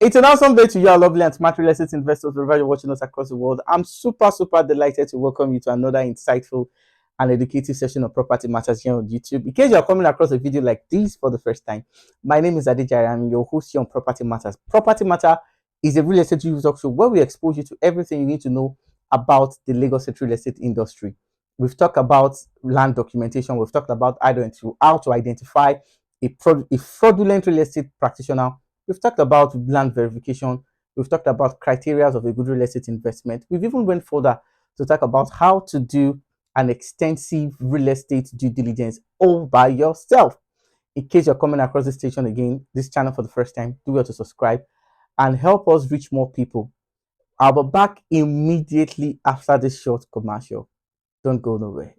It's an awesome day to you, our lovely and smart real estate investors, wherever you're watching us across the world. I'm super delighted to welcome you to another insightful and educative session of Property Matters here on YouTube. In case you're coming across a video like this for the first time, my name is Adijay. I'm your host here on Property Matters. Property Matter is a real estate review talk show where we expose you to everything you need to know about the Lagos State real estate industry. We've talked about land documentation. We've talked about how to identify a fraudulent real estate practitioner. We've talked about land verification. We've talked about criteria of a good real estate investment. We've even went further to talk about how to do an extensive real estate due diligence all by yourself. In case you're coming across this station again, this channel for the first time, do well to subscribe and help us reach more people. I'll be back immediately after this short commercial. Don't go nowhere.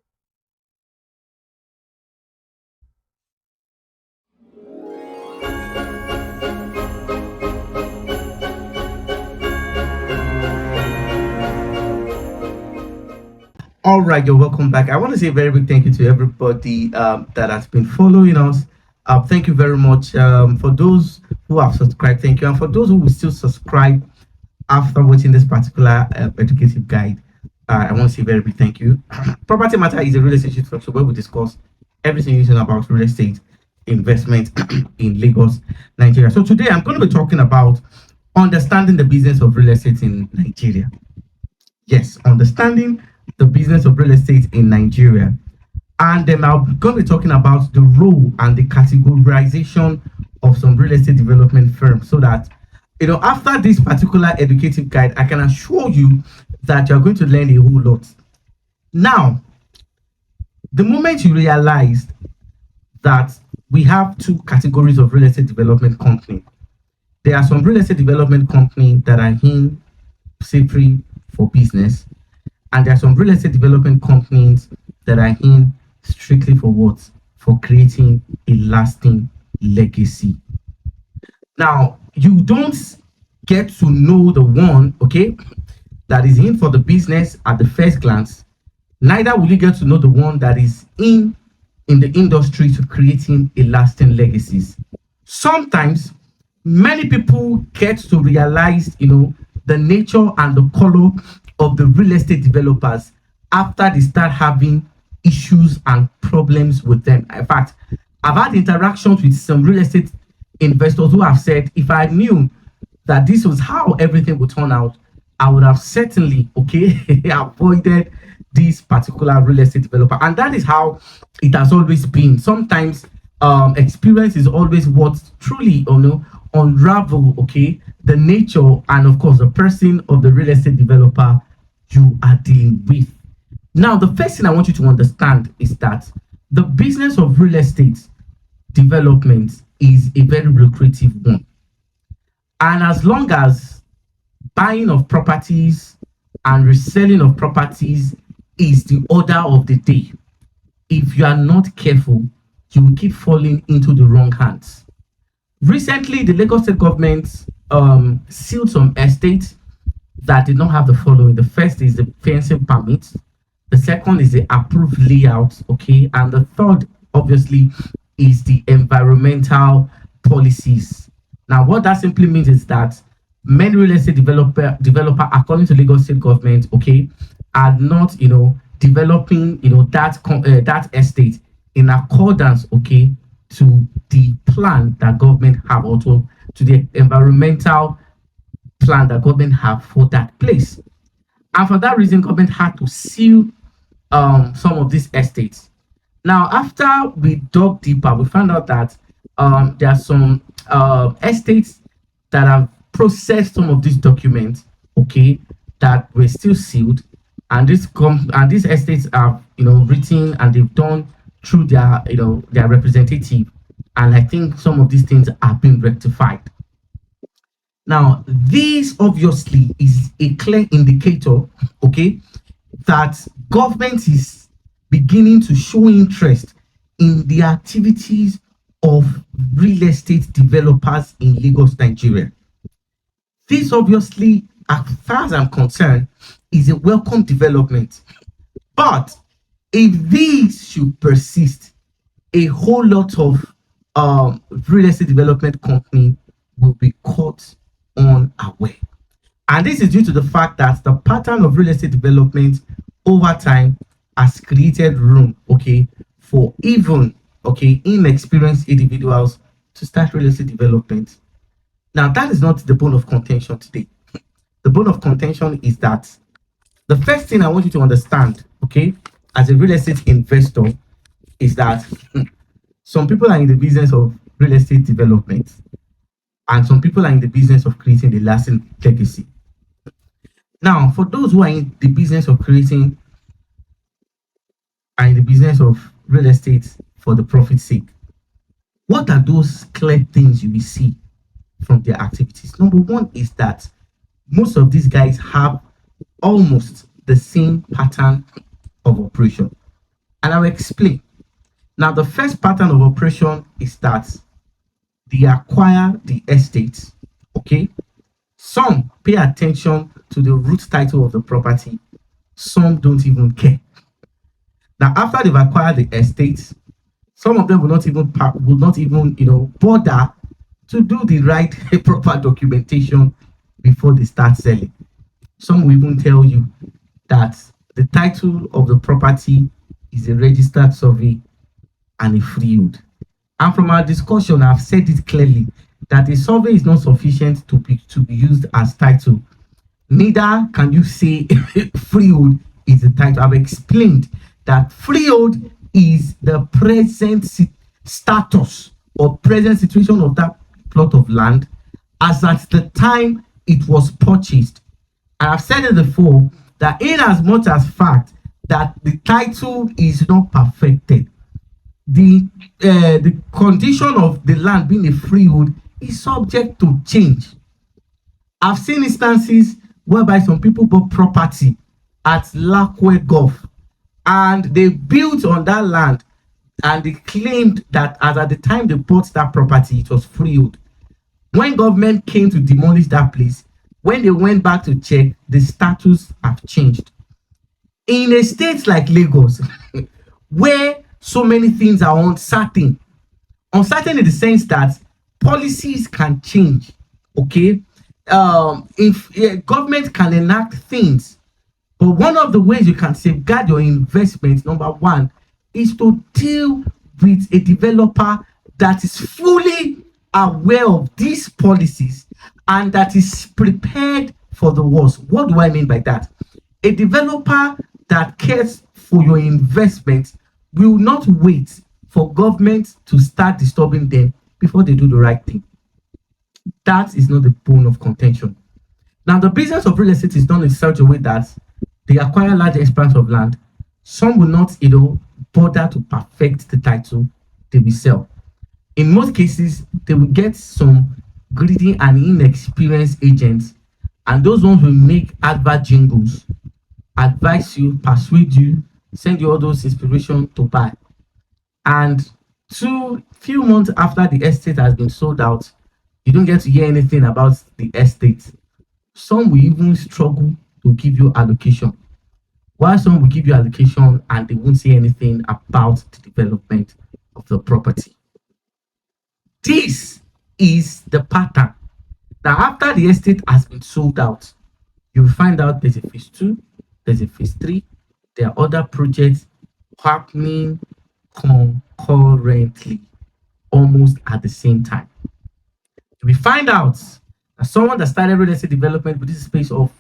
All right, you're welcome back. I want to say a very big thank you to everybody that has been following us. Thank you very much for those who have subscribed. Thank you, and for those who will still subscribe after watching this particular educative guide, I want to say a very big thank you. Property Matter is a real estate show where we discuss everything you know about real estate investment in Lagos, Nigeria. So today I'm going to be talking about understanding the business of real estate in Nigeria. Yes, understanding the business of real estate in Nigeria. And then I'm going to be talking about the role and the categorization of some real estate development firms, so that, you know, after this particular educative guide, I can assure you that you're going to learn a whole lot. Now, the moment you realized that we have two categories of real estate development company, there are some real estate development companies that are in free for business, and there are some real estate development companies that are in strictly for what? For creating a lasting legacy. Now, you don't get to know the one, okay, that is in for the business at the first glance. Neither will you get to know the one that is in the industry to creating a lasting legacies. Sometimes many people get to realize, you know, the nature and the color of the real estate developers after they start having issues and problems with them. In fact, I've had interactions with some real estate investors who have said, if I knew that this was how everything would turn out, I would have certainly, okay, avoided this particular real estate developer. And that is how it has always been. Sometimes experience is always what truly, you know, unravel, okay, the nature and of course the person of the real estate developer you are dealing with. Now, the first thing I want you to understand is that the business of real estate development is a very lucrative one. And as long as buying of properties and reselling of properties is the order of the day, if you are not careful, you will keep falling into the wrong hands. Recently, the Lagos State government sealed some estates that did not have the following. The first is the fencing permit. The second is the approved layout, okay? And the third, obviously, is the environmental policies. Now, what that simply means is that many real estate developer, according to Lagos State government, okay, are not, you know, developing, you know, that estate in accordance, okay, to the plan that government have, or to the environmental plan that government have for that place. And for that reason, government had to seal some of these estates. Now, after we dug deeper, we found out that there are some estates that have processed some of these documents, okay, that were still sealed, and these estates are, you know, written and they've done through their, you know, their representative, and I think some of these things are being rectified. Now, this obviously is a clear indicator, okay, that government is beginning to show interest in the activities of real estate developers in Lagos, Nigeria. This obviously, as far as I'm concerned, is a welcome development. But if these should persist, a whole lot of real estate development company will be caught unaware. And this is due to the fact that the pattern of real estate development over time has created room, okay, for even, okay, inexperienced individuals to start real estate development. Now, that is not the bone of contention today. The bone of contention is that the first thing I want you to understand, okay, as a real estate investor, is that some people are in the business of real estate development and some people are in the business of creating a lasting legacy. Now, for those who are in the business of creating, are in the business of real estate for the profit's sake, what are those clear things you will see from their activities? Number one is that most of these guys have almost the same pattern of operation. And I'll explain. Now, the first pattern of operation is that they acquire the estate, okay? Some pay attention to the root title of the property. Some don't even care. Now, after they've acquired the estate, some of them will not even bother to do the right proper documentation before they start selling. Some will even tell you that the title of the property is a registered survey and a freehold. And from our discussion, I've said it clearly that a survey is not sufficient to be used as title. Neither can you say freehold is the title. I've explained that freehold is the present status or present situation of that plot of land as at the time it was purchased. And I've said it before that in as much as fact that the title is not perfected, the condition of the land being a freehold is subject to change. I've seen instances whereby some people bought property at Lakowe Lagos and they built on that land and they claimed that as at the time they bought that property, it was freehold. When government came to demolish that place, when they went back to check, the status have changed. In a state like Lagos, where so many things are uncertain in the sense that policies can change, okay? If government can enact things, but one of the ways you can safeguard your investment, number one, is to deal with a developer that is fully aware of these policies and that is prepared for the worst. What do I mean by that? A developer that cares for your investment will not wait for government to start disturbing them before they do the right thing. That is not the bone of contention. Now, the business of real estate is done in such a way that they acquire large expanse of land. Some will not, bother to perfect the title, they will sell. In most cases, they will get some greedy and inexperienced agents, and those ones will make advert jingles, advise you, persuade you, send you all those inspiration to buy. And few months after the estate has been sold out, you don't get to hear anything about the estate. Some will even struggle to give you allocation, while some will give you allocation and they won't say anything about the development of the property. This is the pattern. Now, after the estate has been sold out, you will find out there's a phase 2, there's a phase 3, there are other projects happening concurrently, almost at the same time. We find out that someone that started real estate development within the space of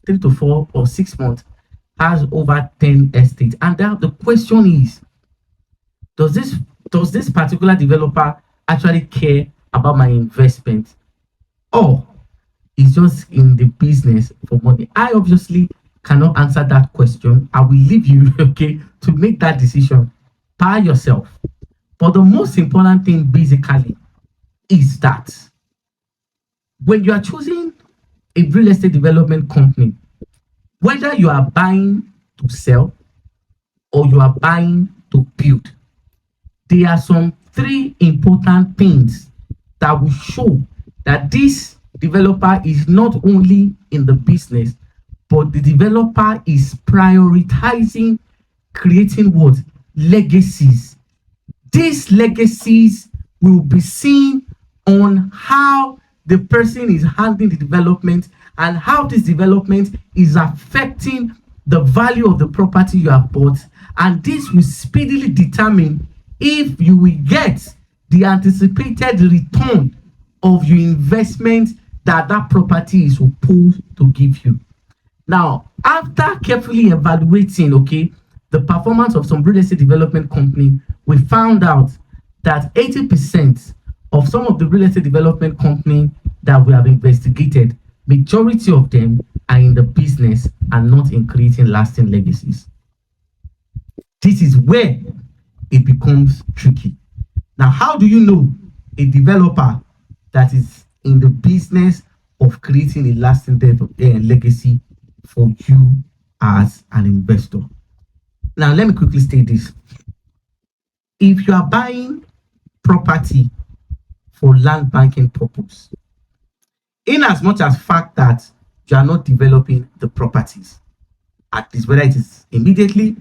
3 to 4 or 6 months has over 10 estates. And now the question is, does this particular developer actually care about my investment, or is just in the business for money? I obviously cannot answer that question. I will leave you, okay, to make that decision by yourself. But the most important thing basically is that when you are choosing a real estate development company, whether you are buying to sell or you are buying to build, there are some 3 important things that will show that this developer is not only in the business, but the developer is prioritizing creating what? Legacies. These legacies will be seen on how the person is handling the development and how this development is affecting the value of the property you have bought, and this will speedily determine if you will get the anticipated return of your investment that that property is supposed to give you. Now, after carefully evaluating, okay, the performance of some real estate development company, we found out that 80% of some of the real estate development company that we have investigated, majority of them are in the business and not in creating lasting legacies. This is where it becomes tricky. Now, how do you know a developer that is in the business of creating a lasting legacy for you as an investor? Now, let me quickly state this. If you are buying property for land banking purpose, in as much as fact that you are not developing the properties, at least whether it is immediately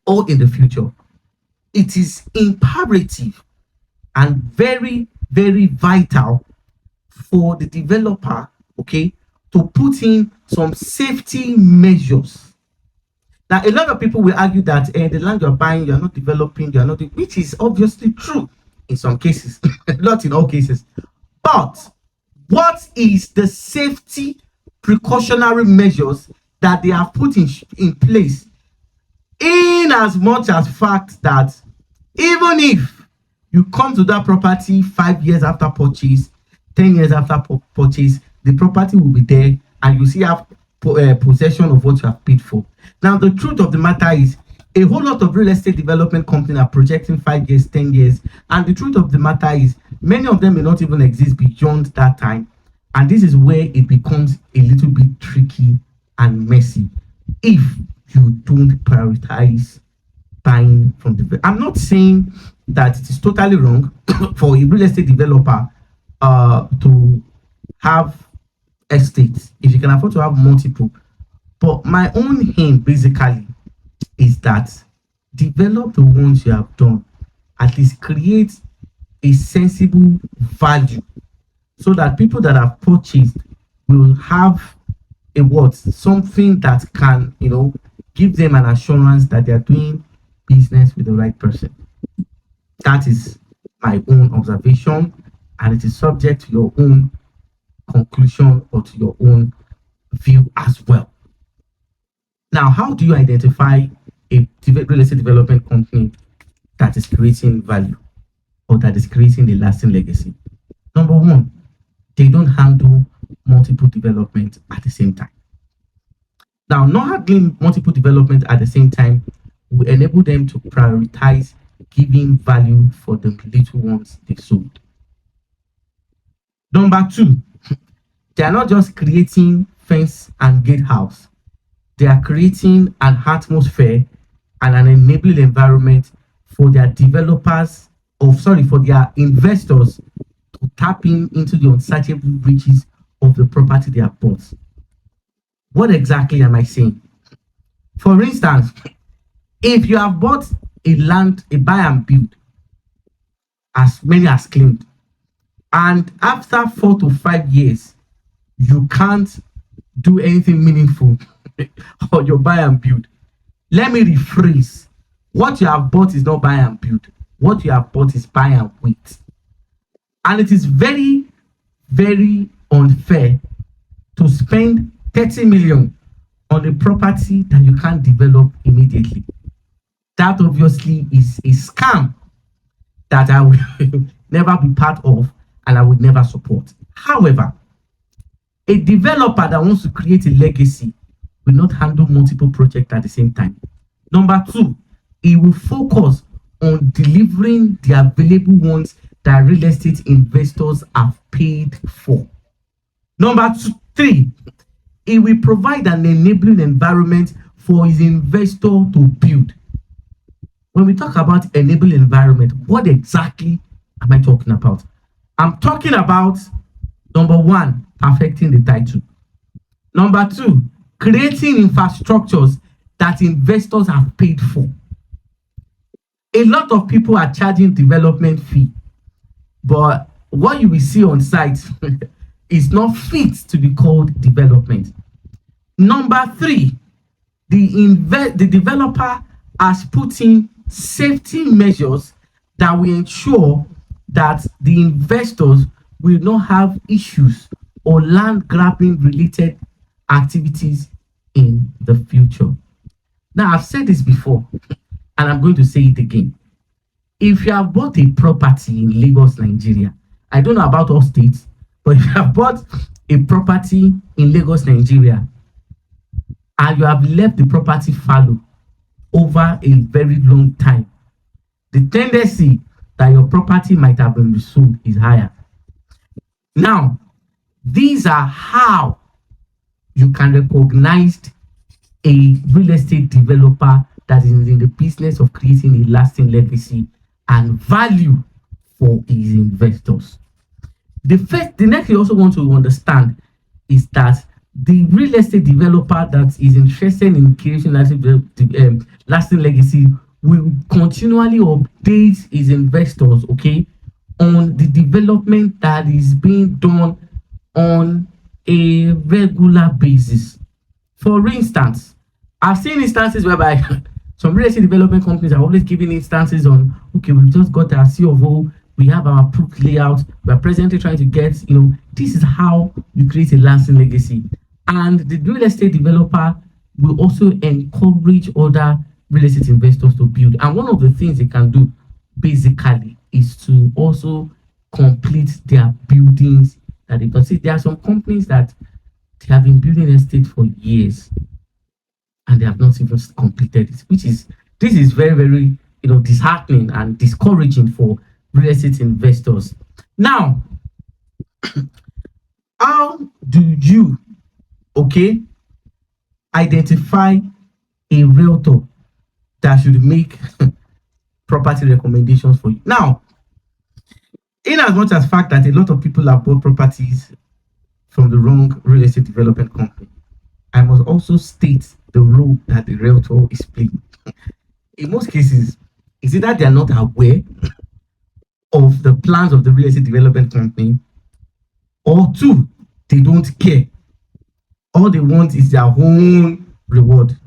or in the future, it is imperative and very, very vital for the developer, okay, to put in some safety measures. Now, a lot of people will argue that the land you're buying, you're not developing, you're not, which is obviously true in some cases, not in all cases. But what is the safety precautionary measures that they have put in place, in as much as fact that even if you come to that property 5 years after purchase, 10 years after purchase, the property will be there and you still have possession of what you have paid for. Now, the truth of the matter is, a whole lot of real estate development companies are projecting 5 years, 10 years, and the truth of the matter is, many of them may not even exist beyond that time. And this is where it becomes a little bit tricky and messy if you don't prioritize buying from the. I'm not saying that it is totally wrong for a real estate developer to have estates if you can afford to have multiple. But my own aim basically is that develop the ones you have done, at least create a sensible value so that people that have purchased will have a what, something that can, give them an assurance that they are doing business with the right person. That is my own observation, and it is subject to your own conclusion or to your own view as well. Now, how do you identify a real estate development company that is creating value or that is creating a lasting legacy? Number one, they don't handle multiple developments at the same time. Now, not handling multiple development at the same time will enable them to prioritize giving value for the little ones they've sold. Number two, they are not just creating fence and gatehouse. They are creating an atmosphere and an enabling environment for their developers, for their investors to tap into the unsearchable riches of the property they have bought. What exactly am I saying? For instance, if you have bought a buy and build, as many has claimed, and after 4 to 5 years, you can't do anything meaningful on your buy and build. Let me rephrase. What you have bought is not buy and build. What you have bought is buy and wait. And it is very, very unfair to spend 30 million on a property that you can't develop immediately. That obviously is a scam that I will never be part of and I would never support. However, a developer that wants to create a legacy will not handle multiple projects at the same time. Number two, he will focus on delivering the available ones that real estate investors have paid for. Number three, he will provide an enabling environment for his investor to build. When we talk about enabling environment, what exactly am I talking about? I'm talking about, number one, perfecting the title. Number two, creating infrastructures that investors have paid for. A lot of people are charging development fee, but what you will see on site is not fit to be called development. Number three, the developer has put in safety measures that will ensure that the investors will not have issues or land grabbing related activities in the future. Now, I've said this before, and I'm going to say it again. If you have bought a property in Lagos, Nigeria, I don't know about all states, but if you have bought a property in Lagos, Nigeria, and you have left the property fallow over a very long time, the tendency that your property might have been resold is higher. Now, these are how you can recognize a real estate developer that is in the business of creating a lasting legacy and value for his investors. The next you also want to understand is that the real estate developer that is interested in creating lasting legacy will continually update his investors, okay, on the development that is being done on a regular basis. For instance, I've seen instances whereby some real estate development companies are always giving instances on, okay, we've just got our C of O, we have our approved layout, we are presently trying to get, this is how you create a lasting legacy. And the real estate developer will also encourage other real estate investors to build. And one of the things they can do basically is to also complete their buildings that they can see. There are some companies that they have been building estate for years and they have not even completed it, this is very, very disheartening and discouraging for real estate investors. Now, how do you identify a realtor that should make property recommendations for you? Now, in as much as fact that a lot of people have bought properties from the wrong real estate development company, I must also state the role that the realtor is playing. In most cases, it's either they are not aware of the plans of the real estate development company, or two, they don't care. All they want is their own reward.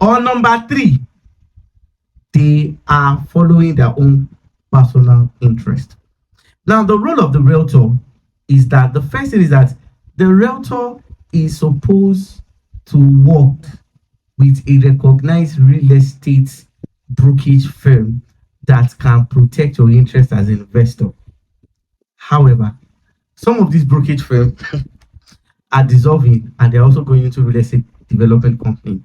Or number three, they are following their own personal interest. Now, the role of the realtor is that the first thing is that the realtor is supposed to work with a recognized real estate brokerage firm that can protect your interest as an investor. However, some of these brokerage firms are dissolving and they're also going into real estate development company.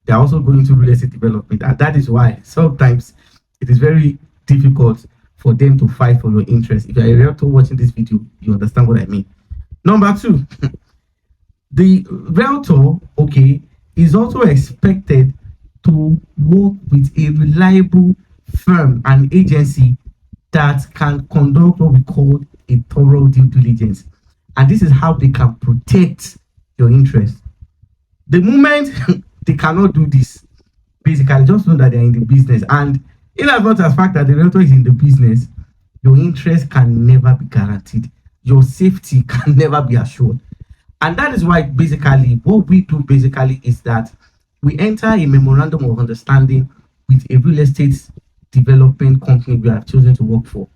They're also going into real estate development, and that is why sometimes it is very difficult for them to fight for your interest. If you're a realtor watching this video, you understand what I mean. Number two, the realtor, is also expected to work with a reliable firm and agency that can conduct what we call a thorough due diligence. And this is how they can protect your interest. The moment they cannot do this, basically just know that they're in the business. And in as much as fact that the realtor is in the business, your interest can never be guaranteed. Your safety can never be assured. And that is why basically what we do basically is that we enter a memorandum of understanding with a real estate development company we have chosen to work for.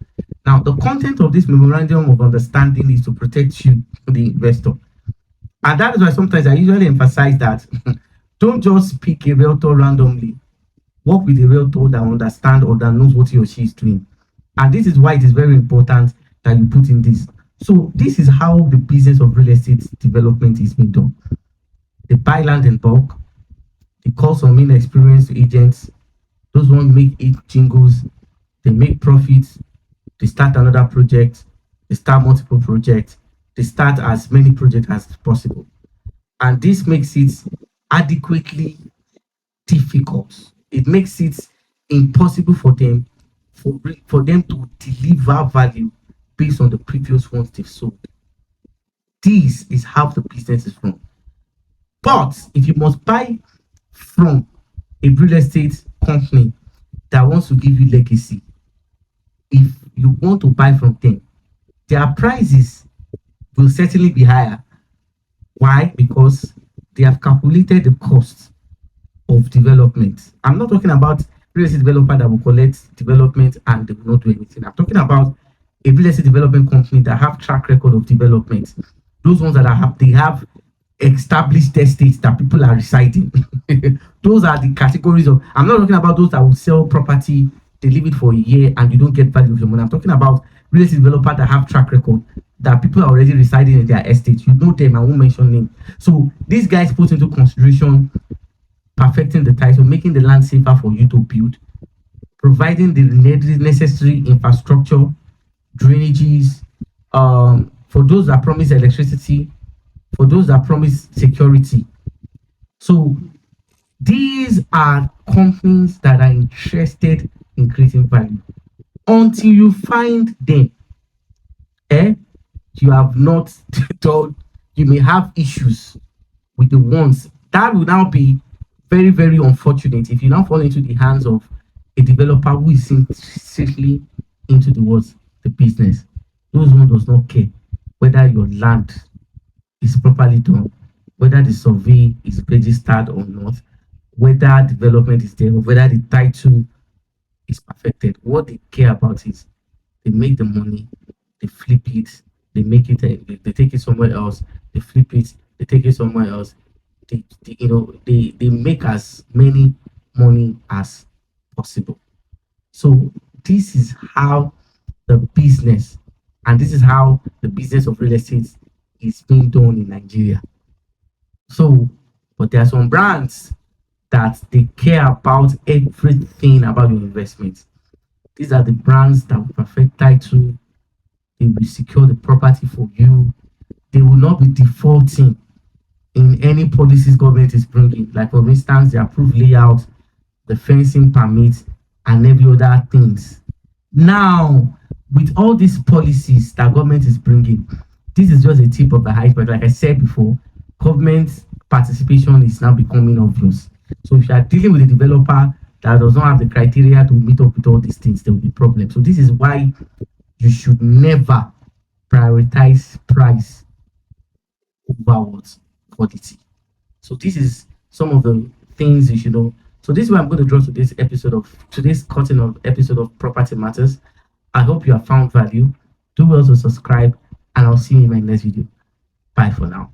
Now, the content of this memorandum of understanding is to protect you, the investor. And that is why sometimes I usually emphasize that don't just pick a realtor randomly. Work with a realtor that understands or that knows what he or she is doing. And this is why it is very important that you put in this. So this is how the business of real estate development is being done. They buy land in bulk. They call some inexperienced agents. Those ones make 8 jingles. They make profits. They start another project. They start multiple projects. They start as many projects as possible. And this makes it adequately difficult. It makes it impossible for them to deliver value based on the previous ones they've sold. This is how the business is run. But if you must buy from a real estate company that wants to give you legacy, if you want to buy from them, their prices will certainly be higher. Why? Because they have calculated the cost of development. I'm not talking about real estate developer that will collect development and they will not do anything. I'm talking about a real estate development company that have track record of development. Those ones that they have established estates that people are residing. Those are the categories of. I'm not talking about those that will sell property, they leave it for a year and you don't get value of your money. I'm talking about real estate developer that have track record, that people are already residing in their estate. You know them, I won't mention name. So these guys put into consideration perfecting the title, making the land safer for you to build, providing the necessary infrastructure, drainages, for those that promise electricity, for those that promise security. So these are companies that are interested in creating value. Until you find them, you have not done, you may have issues with the ones that will now be very, very unfortunate if you now fall into the hands of a developer who is strictly into the business. Those one does not care whether your land is properly done, whether the survey is registered or not, whether development is there, or whether the title is perfected. What they care about is they make the money, they flip it, they make it, they take it somewhere else, they flip it, they take it somewhere else. They make as many money as possible. So this is how the business, and this is how the business of real estate is being done in Nigeria. So, but there are some brands that they care about everything about your investment. These are the brands that will perfect title, they will secure the property for you, they will not be defaulting in any policies government is bringing, like for instance, the approved layout, the fencing permits, and every other things. Now, with all these policies that government is bringing, this is just a tip of the iceberg. Like I said before, government participation is now becoming obvious. So if you are dealing with a developer that does not have the criteria to meet up with all these things, there will be problems. So this is why you should never prioritize price over what? Quality. So this is some of the things you should know. So this is where I'm going to draw to today's cutting of episode of Property Matters. I hope you have found value. Do well to subscribe, and I'll see you in my next video. Bye for now.